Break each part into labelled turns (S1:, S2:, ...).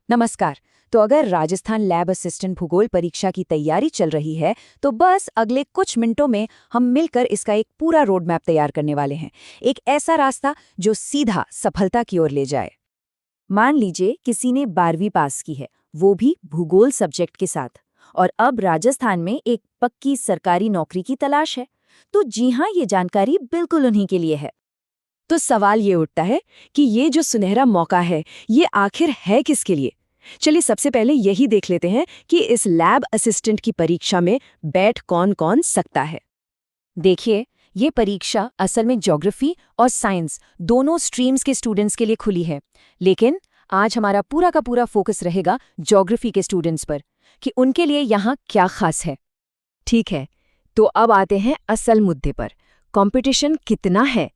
S1: नमस्कार। तो अगर राजस्थान लैब असिस्टेंट भूगोल परीक्षा की तैयारी चल रही है तो बस अगले कुछ मिनटों में हम मिलकर इसका एक पूरा रोड मैप तैयार करने वाले हैं। एक ऐसा रास्ता जो सीधा सफलता की ओर ले जाए। मान लीजिए किसी ने 12वीं पास की है, वो भी भूगोल सब्जेक्ट के साथ, और अब राजस्थान में एक पक्की सरकारी नौकरी की तलाश है। तो जी हाँ, ये जानकारी बिल्कुल उन्हीं के लिए है। तो सवाल ये उठता है कि ये जो सुनहरा मौका है, ये आखिर है किसके लिए? चलिए सबसे पहले यही देख लेते हैं कि इस लैब असिस्टेंट की परीक्षा में बैठ कौन कौन सकता है। देखिए, ये परीक्षा असल में ज्योग्राफी और साइंस दोनों स्ट्रीम्स के स्टूडेंट्स के लिए खुली है, लेकिन आज हमारा पूरा का पूरा फोकस रहेगा ज्योग्राफी के स्टूडेंट्स पर कि उनके लिए यहाँ क्या खास है। ठीक है, तो अब आते हैं असल मुद्दे पर। कंपटीशन कितना है?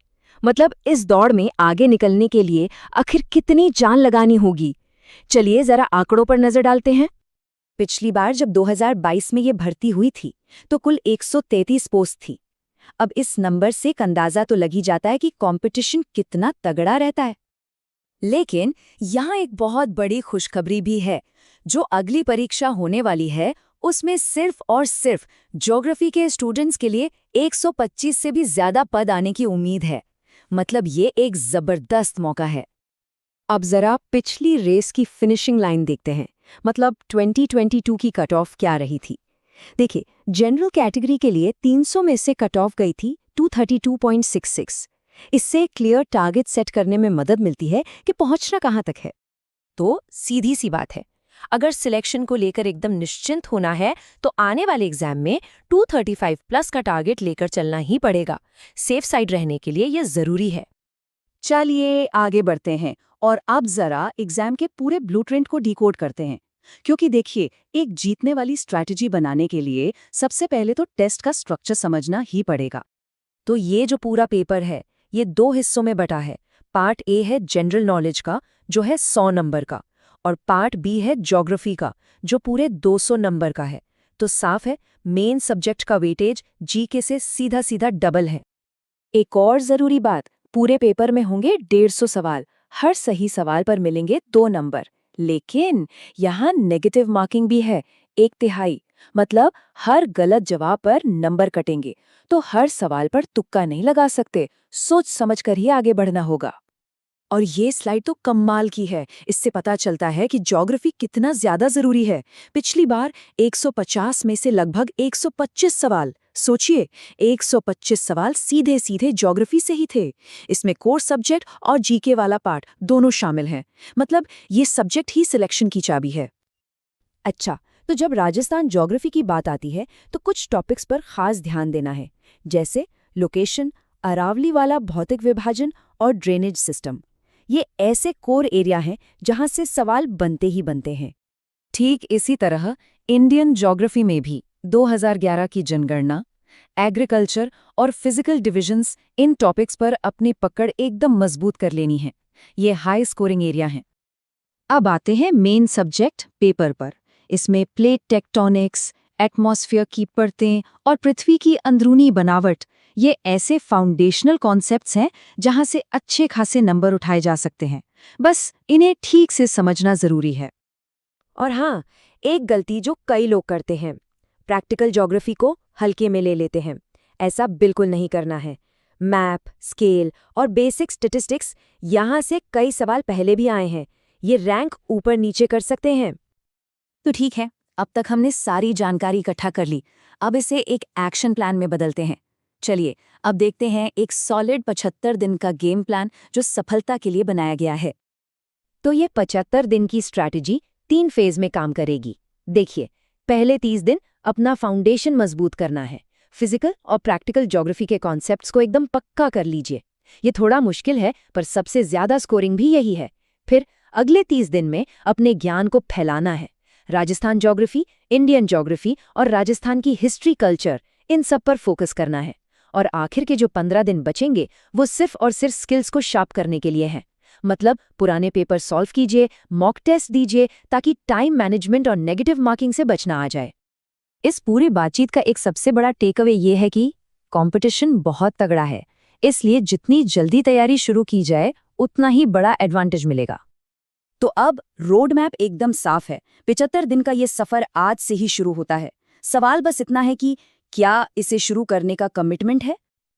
S1: मतलब इस दौड़ में आगे निकलने के लिए आखिर कितनी जान लगानी होगी? चलिए जरा आंकड़ों पर नजर डालते हैं। पिछली बार जब 2022 में ये भर्ती हुई थी तो कुल 133 पोस्ट थी। अब इस नंबर से एक अंदाजा तो लग ही जाता है कि कंपटीशन कितना तगड़ा रहता है। लेकिन यहाँ एक बहुत बड़ी खुशखबरी भी है। जो अगली परीक्षा होने वाली है उसमें सिर्फ और सिर्फ ज्योग्राफी के स्टूडेंट्स के लिए 125 से भी ज्यादा पद आने की उम्मीद है। मतलब ये एक जबरदस्त मौका है। अब जरा पिछली रेस की फिनिशिंग लाइन देखते हैं। मतलब 2022 की कट ऑफ क्या रही थी। देखिए, जनरल कैटेगरी के लिए 300 में से कट ऑफ गई थी 232.66। इससे क्लियर टारगेट सेट करने में मदद मिलती है कि पहुंचना कहां तक है। तो सीधी सी बात है, अगर सिलेक्शन को लेकर एकदम निश्चिंत होना है तो आने वाले एग्जाम में 235 प्लस का टारगेट लेकर चलना ही पड़ेगा। सेफ साइड रहने के लिए यह जरूरी है। चलिए आगे बढ़ते हैं और अब जरा एग्जाम के पूरे ब्लूप्रिंट को डिकोड करते हैं। क्योंकि देखिए, एक जीतने वाली स्ट्रैटेजी बनाने के लिए सबसे पहले तो टेस्ट का स्ट्रक्चर समझना ही पड़ेगा। तो ये जो पूरा पेपर है, ये 2 हिस्सों में बटा है। पार्ट ए है जनरल नॉलेज का, जो है 100 नंबर का, और पार्ट बी है ज्योग्राफी का, जो पूरे 200 नंबर का है। तो साफ है, मेन सब्जेक्ट का वेटेज जीके से सीधा सीधा डबल है। एक और जरूरी बात, पूरे पेपर में होंगे 150 सवाल। हर सही सवाल पर मिलेंगे 2 नंबर। लेकिन यहाँ नेगेटिव मार्किंग भी है, 1/3। मतलब हर गलत जवाब पर नंबर कटेंगे। तो हर सवाल पर तुक्का नहीं लगा सकते, सोच समझ कर ही आगे बढ़ना होगा। और ये स्लाइड तो कमाल की है। इससे पता चलता है कि ज्योग्राफी कितना ज्यादा जरूरी है। पिछली बार 150 में से लगभग 125 सवाल, सोचिए, 125 सवाल सीधे सीधे ज्योग्राफी से ही थे। इसमें कोर सब्जेक्ट और जीके वाला पार्ट दोनों शामिल हैं। मतलब ये सब्जेक्ट ही सिलेक्शन की चाबी है। अच्छा, तो जब राजस्थान ज्योग्राफी की बात आती है तो कुछ टॉपिक्स पर खास ध्यान देना है, जैसे लोकेशन, अरावली वाला भौतिक विभाजन और ड्रेनेज सिस्टम। ये ऐसे कोर एरिया हैं जहां से सवाल बनते ही बनते हैं। ठीक इसी तरह इंडियन ज्योग्राफी में भी 2011 की जनगणना, एग्रीकल्चर और फिजिकल डिविजन्स, इन टॉपिक्स पर अपनी पकड़ एकदम मजबूत कर लेनी है। ये हाई स्कोरिंग एरिया हैं। अब आते हैं मेन सब्जेक्ट पेपर पर। इसमें प्लेट टेक्टोनिक्स, एटमॉस्फेयर की परतें और पृथ्वी की अंदरूनी बनावट, ये ऐसे फाउंडेशनल कॉन्सेप्ट्स हैं जहां से अच्छे खासे नंबर उठाए जा सकते हैं। बस इन्हें ठीक से समझना जरूरी है। और हाँ, एक गलती जो कई लोग करते हैं, प्रैक्टिकल ज्योग्राफी को हल्के में ले लेते हैं। ऐसा बिल्कुल नहीं करना है। मैप, स्केल और बेसिक स्टैटिस्टिक्स, यहाँ से कई सवाल पहले भी आए हैं। ये रैंक ऊपर नीचे कर सकते हैं। तो ठीक है, अब तक हमने सारी जानकारी इकट्ठा कर ली। अब इसे एक एक्शन प्लान में बदलते हैं। चलिए अब देखते हैं एक सॉलिड 75 दिन का गेम प्लान जो सफलता के लिए बनाया गया है। तो ये 75 दिन की स्ट्रैटेजी 3 फेज में काम करेगी। देखिए, पहले 30 दिन अपना फाउंडेशन मजबूत करना है। फिजिकल और प्रैक्टिकल ज्योग्राफी के कॉन्सेप्ट्स को एकदम पक्का कर लीजिए। ये थोड़ा मुश्किल है, पर सबसे ज्यादा स्कोरिंग भी यही है। फिर अगले 30 दिन में अपने ज्ञान को फैलाना है। राजस्थान ज्योग्राफी, इंडियन ज्योग्राफी और राजस्थान की हिस्ट्री, कल्चर, इन सब पर फोकस करना है। और आखिर के जो 15 दिन बचेंगे वो सिर्फ और सिर्फ स्किल्स को शार्प करने के लिए हैं। मतलब पुराने पेपर सॉल्व कीजिए, मॉक टेस्ट दीजिए, ताकि टाइम मैनेजमेंट और नेगेटिव मार्किंग से बचना आ जाए। इस पूरी बातचीत का एक सबसे बड़ा टेक अवे ये है कि कंपटीशन बहुत तगड़ा है, इसलिए जितनी जल्दी तैयारी शुरू की जाए उतना ही बड़ा एडवांटेज मिलेगा। तो अब रोड मैप एकदम साफ है। 75 दिन का ये सफर आज से ही शुरू होता है। सवाल बस इतना है कि क्या इसे शुरू करने का कमिटमेंट है,